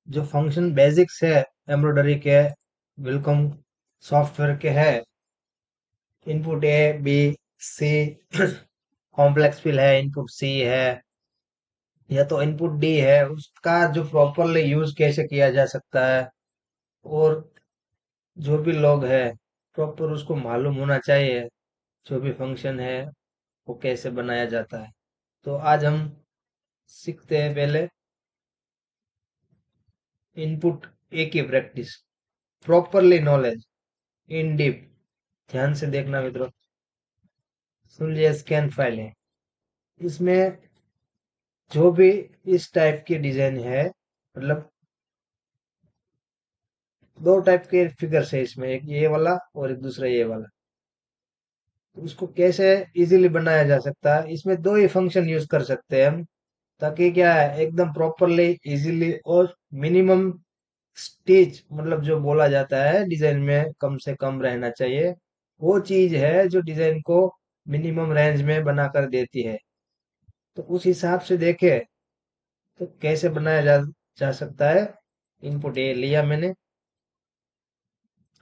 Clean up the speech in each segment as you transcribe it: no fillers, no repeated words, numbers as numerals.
जो function basics है embroidery के, वेलकम सॉफ्टवेयर के है, input A B C, complex fill है, इनपुट सी है, या तो इनपुट डी है, उसका जो प्रॉपरली यूज कैसे किया जा सकता है, और जो भी लोग है प्रॉपर उसको मालूम होना चाहिए, जो भी फंक्शन है वो कैसे बनाया जाता है। तो आज हम सीखते हैं पहले इनपुट ए की practice, properly knowledge in deep. ध्यान से देखना मित्रों, सुन लिया, स्कैन फाइल है इसमें, जो भी इस टाइप की डिजाइन है, मतलब दो टाइप के फिगर्स है इसमें, एक ये वाला और एक दूसरा ये वाला। तो उसको कैसे इजीली बनाया जा सकता है, इसमें दो ही फंक्शन यूज कर सकते हैं हम, ताकि क्या है एकदम प्रॉपरली इजीली और मिनिमम स्टेज, मतलब जो बोला जाता है डिजाइन में कम से कम रहना चाहिए, वो चीज है जो डिजाइन को मिनिमम रेंज में बनाकर देती है। तो उस हिसाब से देखे तो कैसे बनाया जा सकता है। इनपुट ए लिया मैंने,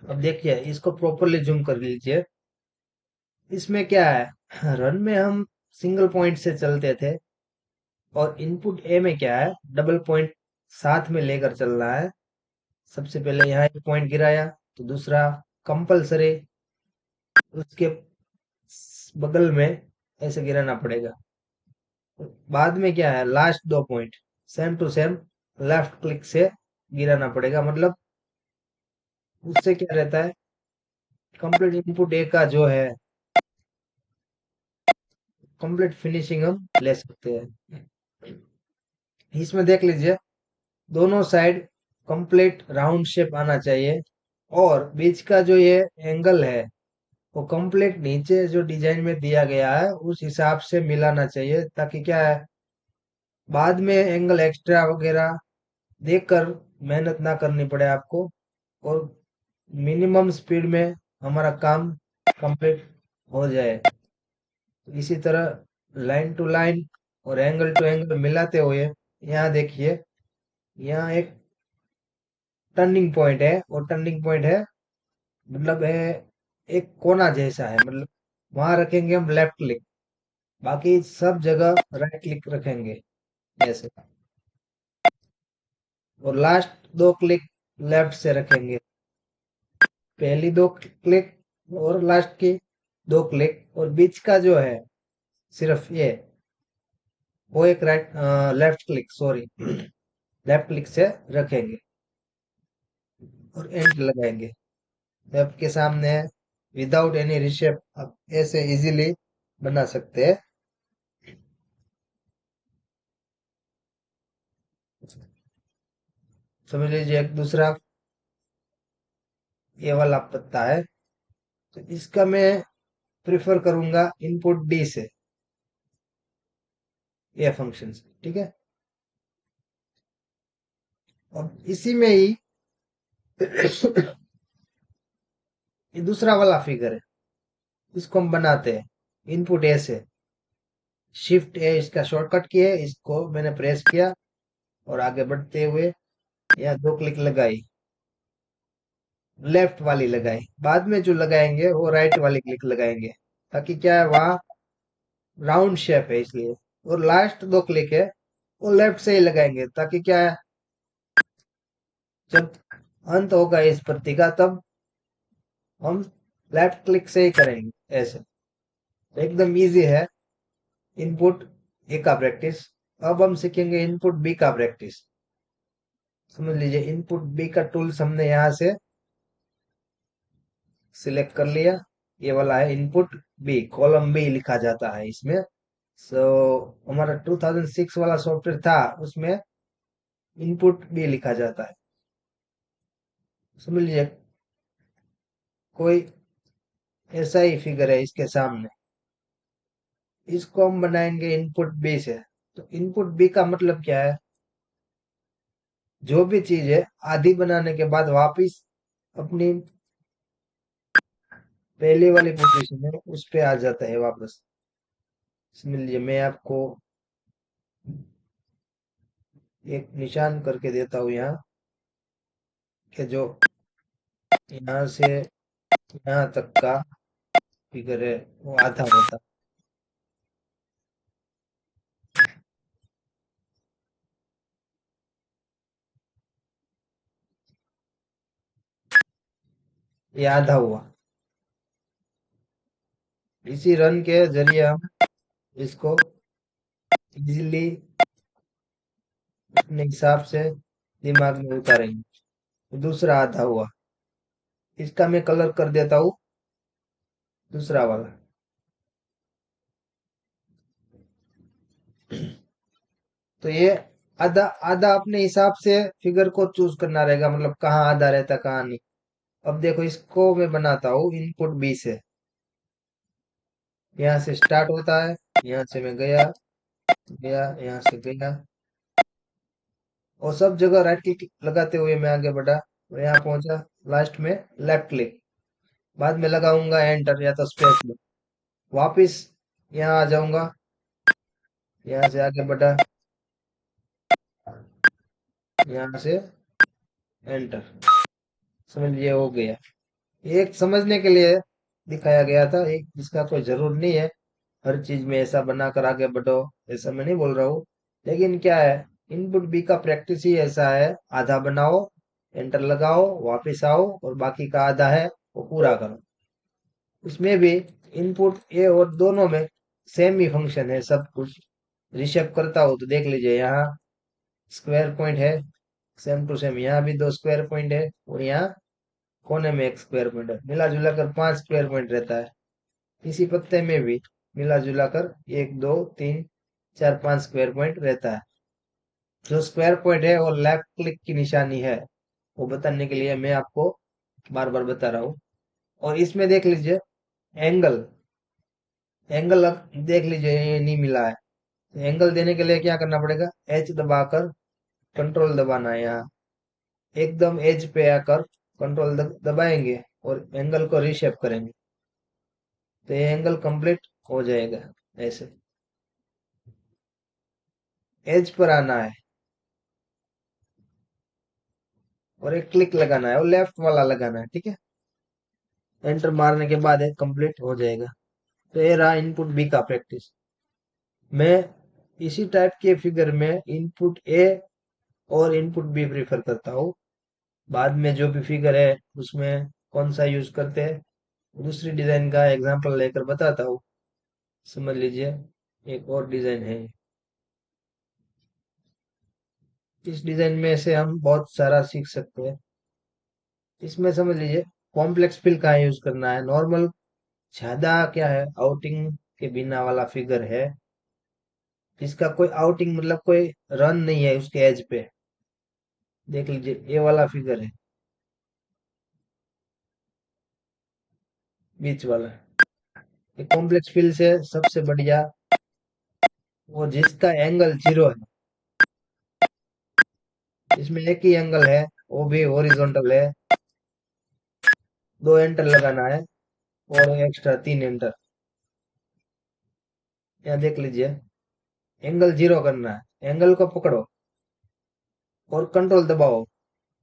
अब देखिए इसको प्रॉपरली जूम कर लीजिए। इसमें क्या है, रन में हम सिंगल पॉइंट से चलते थे, और इनपुट ए में क्या है, डबल पॉइंट साथ में लेकर चल रहा है। सबसे पहले यहाँ एक पॉइंट गिराया, तो दूसरा कंपलसरी उसके बगल में ऐसे गिराना पड़ेगा। बाद में क्या है, लास्ट दो point same to same left click से गिराना पड़ेगा, मतलब उससे क्या रहता है, कंप्लीट इनपुट ए का जो है कंप्लीट फिनिशिंग हम ले सकते हैं। इसमें देख लीजिए, दोनों साइड कंप्लीट राउंड शेप आना चाहिए, और बीच का जो ये एंगल है वो कंप्लीट नीचे जो डिजाइन में दिया गया है उस हिसाब से मिलाना चाहिए, ताकि क्या है बाद में एंगल एक्स्ट्रा वगैरह देखकर मेहनत ना करनी पड़े आपको, और मिनिमम स्पीड में हमारा काम कंप्लीट हो जाए। तो इसी तरह लाइन टू लाइन और एंगल टू एंगल मिलाते हुए, यहाँ देखिए, यहाँ एक टर्निंग पॉइंट है, और टर्निंग पॉइंट है मतलब है एक कोना जैसा है, मतलब वहां रखेंगे हम लेफ्ट क्लिक, बाकी सब जगह राइट क्लिक रखेंगे ऐसे, और लास्ट दो क्लिक लेफ्ट से रखेंगे, पहली दो क्लिक और लास्ट की दो क्लिक, और बीच का जो है सिर्फ ये, वो एक right left click, sorry, left click से रखेंगे और एंड लगाएंगे। तो आपके सामने विदाउट एनी रिशेप आप ऐसे इजीली बना सकते हैं। समझ लीजिए एक दूसरा ये वाला पत्ता है, तो इसका मैं प्रिफर करूंगा इनपुट डी से, ये फंक्शन से, ठीक है। अब इसी में ही ये दूसरा वाला फिगर है, इसको हम बनाते हैं इनपुट ए से, शिफ्ट ए इसका शॉर्टकट की है, इसको मैंने प्रेस किया और आगे बढ़ते हुए यहाँ दो क्लिक लगाई, लेफ्ट वाली लगाई, बाद में जो लगाएंगे वो राइट वाली क्लिक लगाएंगे, ताकि क्या है वहाँ राउंड शेप है इसलिए, और लास्ट दो क्लिक है वो लेफ्ट से ही लगाएंगे, ताकि क्या है जब अंत होगा इस पत्ती का तब हम लेफ्ट क्लिक से ही करेंगे ऐसे। तो एकदम इजी है इनपुट ए का प्रैक्टिस। अब हम सीखेंगे इनपुट बी का प्रैक्टिस। समझ लीजिए इनपुट बी का टूल्स हमने यहाँ से सिलेक्ट कर लिया, ये वाला है इनपुट बी, कॉलम बी लिखा जाता है इसमें। सो हमारा 2006 वाला सॉफ्टवेयर था उसमें इनपुट बी लिखा जाता है। समझ लीजिए कोई ऐसा ही फिगर है इसके सामने, इसको हम बनाएंगे इनपुट बी से। तो इनपुट बी का मतलब क्या है, जो भी चीज है आधी बनाने के बाद वापिस अपनी पहले वाली पोजीशन है उस पे आ जाता है वापस। समझ लीजिए मैं आपको एक निशान करके देता हूँ यहाँ, कि जो यहाँ से यहाँ तक का फिगर है वो आधा होता। ये आधा हुआ। इसी रन के जरिए हम इसको इजीली अपने हिसाब से दिमाग में उतारेंगे। दूसरा आधा हुआ, इसका मैं कलर कर देता हूँ दूसरा वाला। तो ये आधा आधा अपने हिसाब से फिगर को चूज करना रहेगा, मतलब कहाँ आधा रहता कहाँ नहीं। अब देखो इसको मैं बनाता हूँ इनपुट बी से। यहाँ से स्टार्ट होता है, यहाँ से मैं गया गया, यहाँ से गया, और सब जगह राइट क्लिक लगाते हुए मैं आगे बढ़ा और यहाँ पहुंचा। लास्ट में लेफ्ट क्लिक, बाद में लगाऊंगा एंटर या तो स्पेस में। वापिस यहाँ आ जाऊंगा, यहाँ से आगे बढ़ा, यहाँ से एंटर। समझ लिए हो गया। एक समझने के लिए दिखाया गया था, एक जिसका कोई जरूर नहीं है हर चीज में ऐसा बनाकर आगे बढ़ो, ऐसा मैं नहीं बोल रहा हूँ। लेकिन क्या है, इनपुट बी का प्रैक्टिस ही ऐसा है, आधा बनाओ, एंटर लगाओ, वापस आओ और बाकी का आधा है वो पूरा करो। उसमें भी इनपुट ए और दोनों में सेम ही फंक्शन है सब कुछ। रिशेप करता हो तो देख लीजिए, यहाँ स्क्वायर पॉइंट है, सेम टू सेम यहाँ भी दो स्क्वायर पॉइंट है और यहाँ कोने में एक स्क्वायर पॉइंट है, मिला जुला कर पांच स्क्वायर पॉइंट रहता है। इसी पत्ते में भी मिला जुला कर एक दो तीन चार पांच स्क्वायर पॉइंट रहता है। जो स्क्वायर पॉइंट है वो लेफ्ट क्लिक की निशानी है, वो बताने के लिए मैं आपको बार बार बता रहा हूँ। और इसमें देख लीजिए एंगल, एंगल देख लीजिए ये नहीं मिला है। एंगल देने के लिए क्या करना पड़ेगा, एच दबाकर कंट्रोल दबाना है। यहाँ एकदम एज पे आकर कंट्रोल दबाएंगे और एंगल को रीशेप करेंगे, तो ये एंगल कंप्लीट हो जाएगा। ऐसे एज पर आना है और एक क्लिक लगाना है और लेफ्ट वाला लगाना है, ठीक है। एंटर मारने के बाद एक कंप्लीट हो जाएगा। तो ये रहा इनपुट बी का प्रैक्टिस। मैं इसी टाइप के फिगर में इनपुट ए और इनपुट बी प्रीफर करता हूँ। बाद में जो भी फिगर है उसमें कौन सा यूज करते हैं दूसरी डिजाइन का एग्जांपल लेकर बताता हूँ। समझ लीजिए एक और डिजाइन है, इस डिजाइन में से हम बहुत सारा सीख सकते हैं। इसमें समझ लीजिए कॉम्प्लेक्स फिल का यूज करना है, नॉर्मल ज्यादा क्या है आउटिंग के बिना वाला फिगर है, इसका कोई आउटिंग मतलब कोई रन नहीं है उसके एज पे। देख लीजिए ये वाला फिगर है, बीच वाला। ये कॉम्प्लेक्स फिल से सबसे बढ़िया वो जिसका एंगल जीरो है, इसमें एक ही एंगल है वो भी हॉरिजॉन्टल है, दो एंटर लगाना है और एक्स्ट्रा तीन एंटर। यहाँ देख लीजिए एंगल जीरो करना है, एंगल को पकड़ो और कंट्रोल दबाओ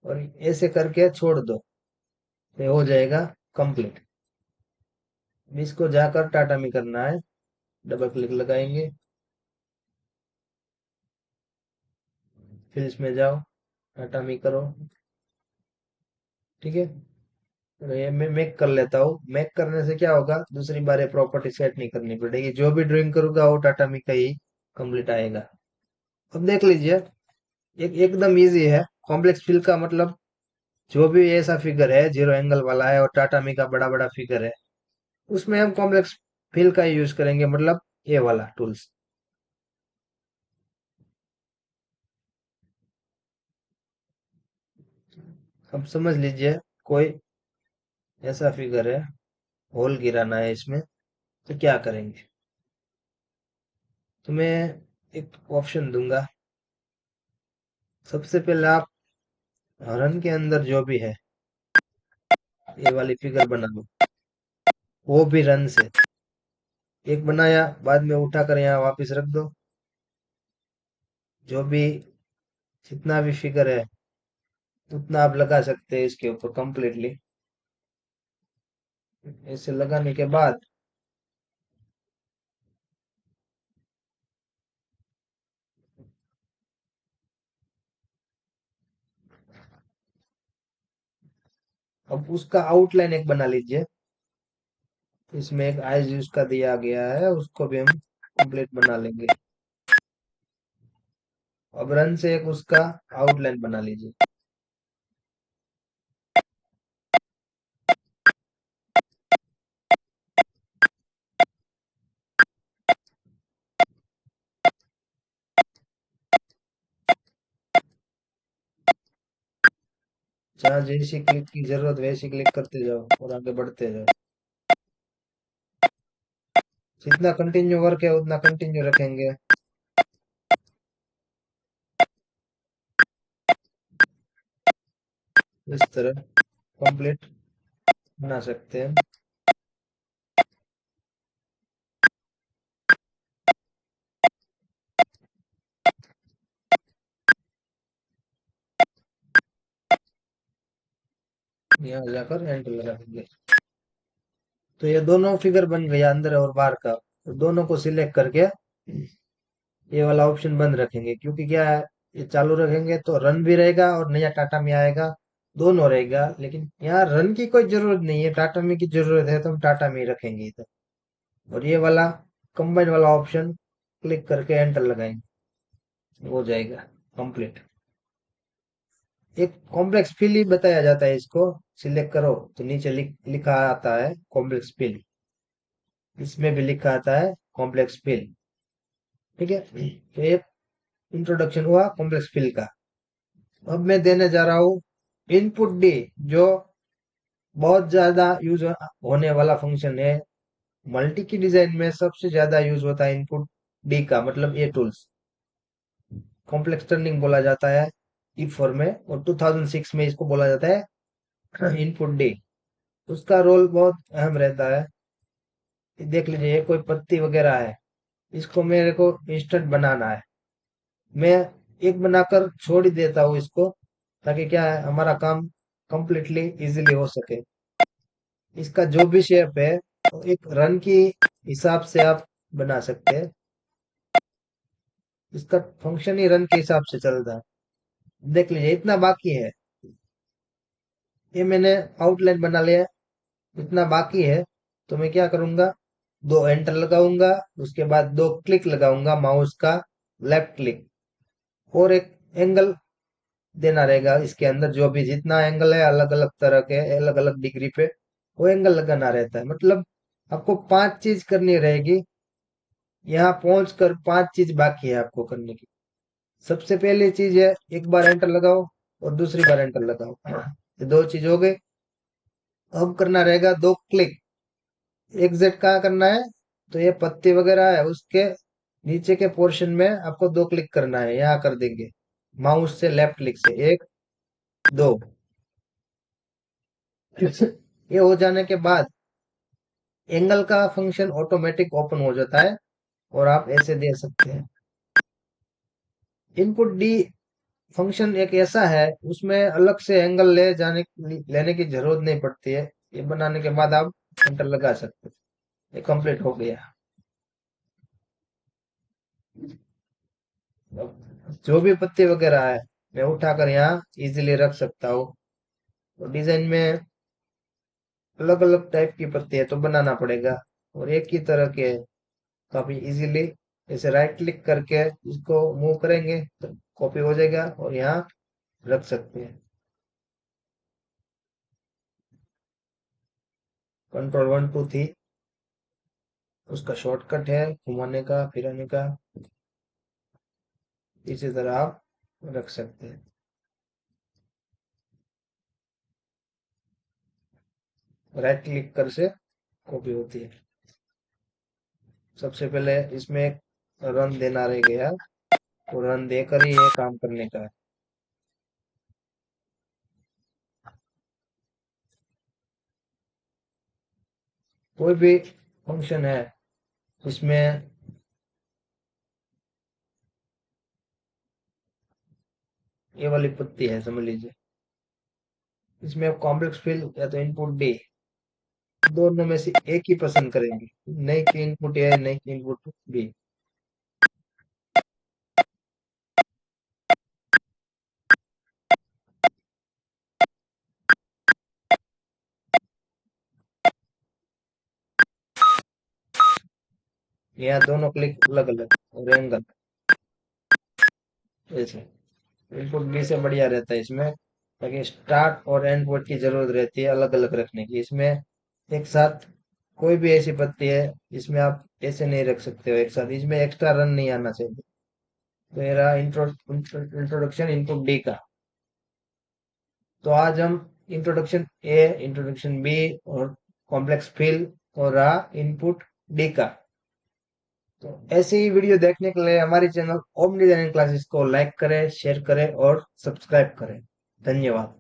और ऐसे करके छोड़ दो, ये हो जाएगा कंप्लीट। इसको जाकर टाटा में करना है, डबल क्लिक लगाएंगे, फिर इसमें जाओ, टाटा में करो, ठीक है। तो ये मैं मेक कर लेता हूँ, मेक करने से क्या होगा दूसरी बार ये प्रॉपर्टी सेट नहीं करनी पड़ेगी, जो भी ड्राइंग करूंगा वो टाटा में का ही कंप्लीट आएगा। अब देख लीजिए एकदम इजी है। कॉम्प्लेक्स फिल का मतलब जो भी ऐसा फिगर है जीरो एंगल वाला है और टाटा में का बड़ा बड़ा फिगर है उसमें हम कॉम्प्लेक्स फिल का यूज करेंगे, मतलब ये वाला टूल्स। अब समझ लीजिए कोई ऐसा फिगर है, होल गिराना है इसमें, तो क्या करेंगे। तो मैं एक ऑप्शन दूंगा, सबसे पहले आप रन के अंदर जो भी है ये वाली फिगर बना लो, वो भी रन से। एक बनाया बाद में उठाकर यहाँ वापस रख दो, जो भी जितना भी फिगर है उतना आप लगा सकते हैं इसके ऊपर कंप्लीटली। ऐसे लगाने के बाद अब उसका आउटलाइन एक बना लीजिए। इसमें एक आइज उसका दिया गया है, उसको भी हम कंप्लीट बना लेंगे। अब रन से एक उसका आउटलाइन बना लीजिए। जहाँ जैसी क्लिक की जरूरत वैसी क्लिक करते जाओ और आगे बढ़ते जाओ। जितना कंटिन्यू वर्क है उतना कंटिन्यू रखेंगे। इस तरह कंप्लीट बना सकते हैं। यहाँ जाकर एंटर लगा देंगे। तो ये दोनों फिगर बन गया अंदर और बाहर का। तो दोनों को सिलेक्ट करके ये वाला ऑप्शन बंद रखेंगे, क्योंकि क्या है, ये चालू रखेंगे तो रन भी रहेगा और नया टाटा में आएगा, दोनों रहेगा। लेकिन यहाँ रन की कोई जरूरत नहीं है, टाटा में की जरूरत है तो हम टाटा में ही रखेंगे इधर। और ये वाला कंबाइन वाला ऑप्शन क्लिक करके एंटर लगाएंगे, हो जाएगा कंप्लीट। एक कॉम्प्लेक्स फिल ही बताया जाता है इसको। सिलेक्ट करो तो नीचे लिखा आता है कॉम्प्लेक्स फिल। इसमें भी लिखा आता है कॉम्प्लेक्स फिल। ठीक है, तो एक इंट्रोडक्शन हुआ कॉम्प्लेक्स फिल का। अब मैं देने जा रहा हूँ इनपुट डी, जो बहुत ज्यादा यूज होने वाला फंक्शन है। मल्टी की डिजाइन में सबसे ज्यादा यूज होता है इनपुट डी का, मतलब ये टूल्स कॉम्प्लेक्स टर्निंग बोला जाता है इफ फॉर में, और 2006 में इसको बोला जाता है इनपुट डी। उसका रोल बहुत अहम रहता है। देख लीजिए, ये कोई पत्ती वगैरह है, इसको मेरे को इंस्टेंट बनाना है। मैं एक बनाकर छोड़ ही देता हूँ इसको, ताकि क्या है, हमारा काम कंप्लीटली इजीली हो सके। इसका जो भी शेप है वो एक रन की हिसाब से आप बना सकते हैं। इसका फंक्शन ही रन के हिसाब से चलता है। देख लीजिए, इतना बाकी है। ये मैंने आउटलाइन बना लिया, इतना बाकी है। तो मैं क्या करूंगा, दो एंटर लगाऊंगा, उसके बाद दो क्लिक लगाऊंगा माउस का, लेफ्ट क्लिक, और एक एंगल देना रहेगा इसके अंदर। जो भी जितना एंगल है अलग अलग तरह के, अलग अलग डिग्री पे वो एंगल लगाना रहता है। मतलब आपको पांच चीज करनी रहेगी। यहाँ पहुंच कर पांच चीज बाकी है आपको करने की। सबसे पहली चीज है, एक बार एंटर लगाओ और दूसरी बार एंटर लगाओ। ये दो चीज हो गई। अब करना रहेगा दो क्लिक। एग्जैक्ट कहाँ करना है, तो ये पत्ती वगैरह है उसके नीचे के पोर्शन में आपको दो क्लिक करना है, यहाँ कर देंगे माउस से, लेफ्ट क्लिक से, एक, दो। ये हो जाने के बाद एंगल का फंक्शन ऑटोमेटिक ओपन हो जाता है, और आप ऐसे दे सकते हैं। इनपुट डी फंक्शन एक ऐसा है, उसमें अलग से एंगल लेने की जरूरत नहीं पड़ती है। ये बनाने के बाद आप एंटर लगा सकते हैं। ये कंप्लीट हो गया। अब जो भी पत्ते वगैरह है मैं उठाकर यहाँ इजीली रख सकता हूँ। तो डिजाइन में अलग अलग टाइप की पत्ती है तो बनाना पड़ेगा, और एक ही तरह के काफी इजीली ऐसे राइट क्लिक करके इसको मूव करेंगे तो कॉपी हो जाएगा और यहाँ रख सकते हैं। कंट्रोल वन टू थी उसका शॉर्टकट है, घुमाने का फिराने का। इसी तरह आप रख सकते हैं। राइट क्लिक कर से कॉपी होती है। सबसे पहले इसमें एक रन देना रह गया, तो रन देकर ही ये काम करने का है। कोई भी फंक्शन है इसमें, ये वाली पत्ती है समझ लीजिए, इसमें आप कॉम्प्लेक्स फिल या तो इनपुट डी, दोनों में से एक ही पसंद करेंगे, नहीं कि इनपुट ए नहीं कि इनपुट बी। यहाँ दोनों क्लिक अलग अलग और एंगल ऐसे। इनपुट बी से बढ़िया रहता है इसमें, ताकि स्टार्ट और एंड पोर्ट की जरूरत रहती है अलग अलग रखने की। इसमें एक साथ कोई भी ऐसी पत्ती है, इसमें आप ऐसे नहीं रख सकते हो एक साथ, इसमें एक्स्ट्रा रन नहीं आना चाहिए। तो ये रहा इंट्रोडक्शन इनपुट डी का। तो आज हम इंट्रोडक्शन ए, इंट्रोडक्शन बी और कॉम्प्लेक्स फिल और रहा इनपुट डी का। तो ऐसे ही वीडियो देखने के लिए हमारे चैनल ओम डिजाइनिंग क्लासेस को लाइक करें, शेयर करें और सब्सक्राइब करें। धन्यवाद।